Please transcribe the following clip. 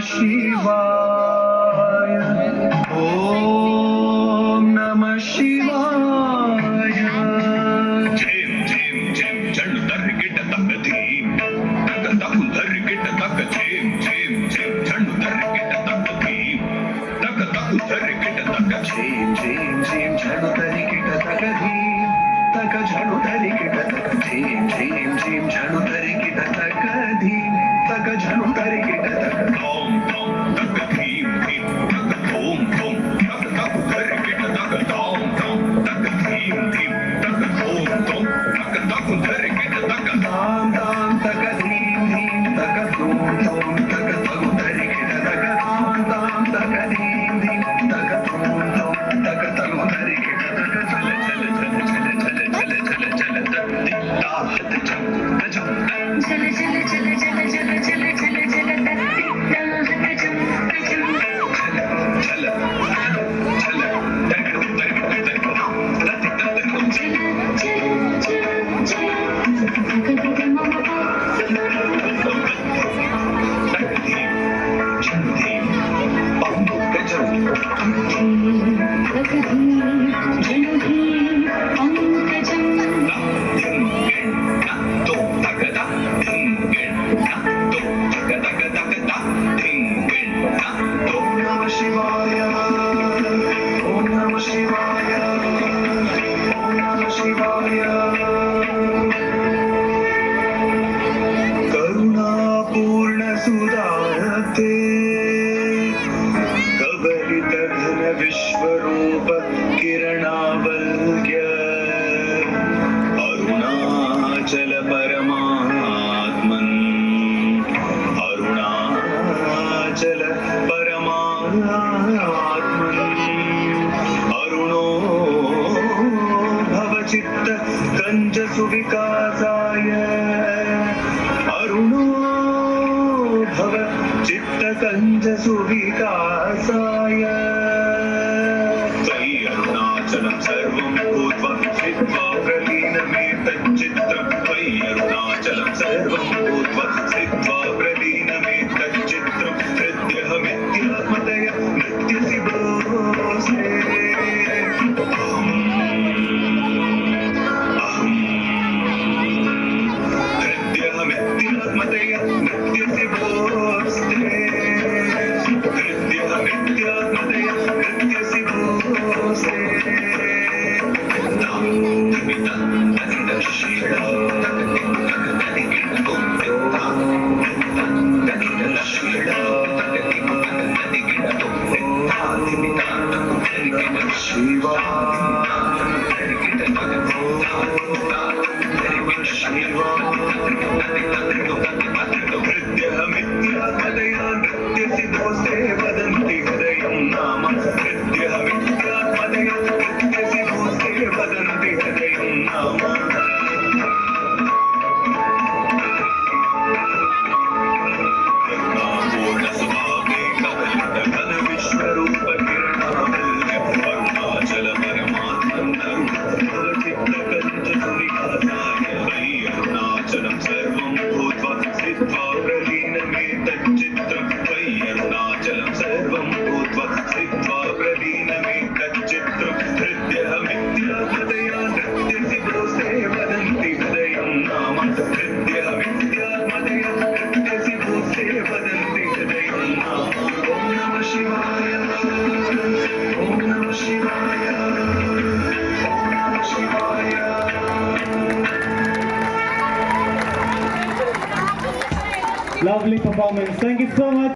ಶಿವಾಯ ಓಂ ನಮಃ ಶಿವಾಯ झेम झेम झेम झण धर गिट तक धीम तक तक धर गिट तक झेम झेम झेम झण धर गिट तक धीम तक तक धर गिट तक झेम झेम झेम झणु धरि गिट तक धीम तक झणु धरि गिट तक झेम झेम झेम झणु धरि गिट तक धीम तक झणु धरि गिट तक धोम धोम तक धीम धीम तक धोम धोम तक तक धर गिट तक धोम धोम तक धीम धीम तक धोम धोम तक तक धर गिट तक धाम धाम तक धीम धीम तक धूम धूम तक तगु धरि गिट तक धाम धाम तक धीम धीम तक धूम धूम तक तगु धरि गिट तक चल चल चल चल चल चल चल चल तक दिक्ता हत चम गजम चल चल चल चल चल चल चल चल तत्तिक्ता हतजम गजम चल चल चल तक तक तक तक चल चल चल चल गगगग मम तक धीम झण धीम पम गजम गगधीम पंकजम धिम गिण तो तक दा धिम गिण तो तक तक तक दा धिम गिण तो ओम नमः शिवाय ओम नमः शिवाय ओम नमः शिवाय करुणापूर्ण सुधारते कवलित घन विश्वरूप किरणावल्क्य अरुणाचल परमात्मन् अरुणाचल परमात्मन् अरुणो भवचित्त कञ्ज सुविकासाय अरुणो भव चित्त कञ्ज सुविकासाय त्वयि अरुणाचलं सर्वं भूत्वा स्थित्वा प्रलीनमेतच्चित्रं त्वयि अरुणाचलं सर्वं भूत्वा स्थित्वा प्रलीनमेतच्चित्रं हृद्यहमित्यात्मतय नृत्यसि भोस्ते हृद्यहमित्यात्मतय नृत्यसि भोस्ते हृद्यहमित्यात्मतय नृत्यसि भोस्ते हृद्यहमित्यात्मतया नृत्यसि भोस्ते वदन्ति हृदयं नाम हृद्यहमित्यात्मतया नृत्यसि भोस्ते वदन्ति हृदयं नाम करुणापूर्णस्वभावे कवलित घन विश्वरूप किरणावल्क्य अरुणाचल परमात्मन् भवचित्त कञ्ज सुविकासाय त्वयि अरुणाचलं सर्वं भूत्वा स्थित्वा प्रलीनमेतच्चित्रं त्वयि अरुणाचलं सर्वं भूत्वा स्थित्वा प्रलीनमेतच्चित्रं हृद्यहमित्यात्मतया नृत्यसि भोस्ते वदन्ति हृदयं नाम हृद्यहमित्यात्मतया नृत्यसि भोस्ते वदन्ति हृदयं नाम ॐ नमः शिवाय ॐ नमः शिवाय ॐ नमः शिवाय Lovely performance. Thank you so much.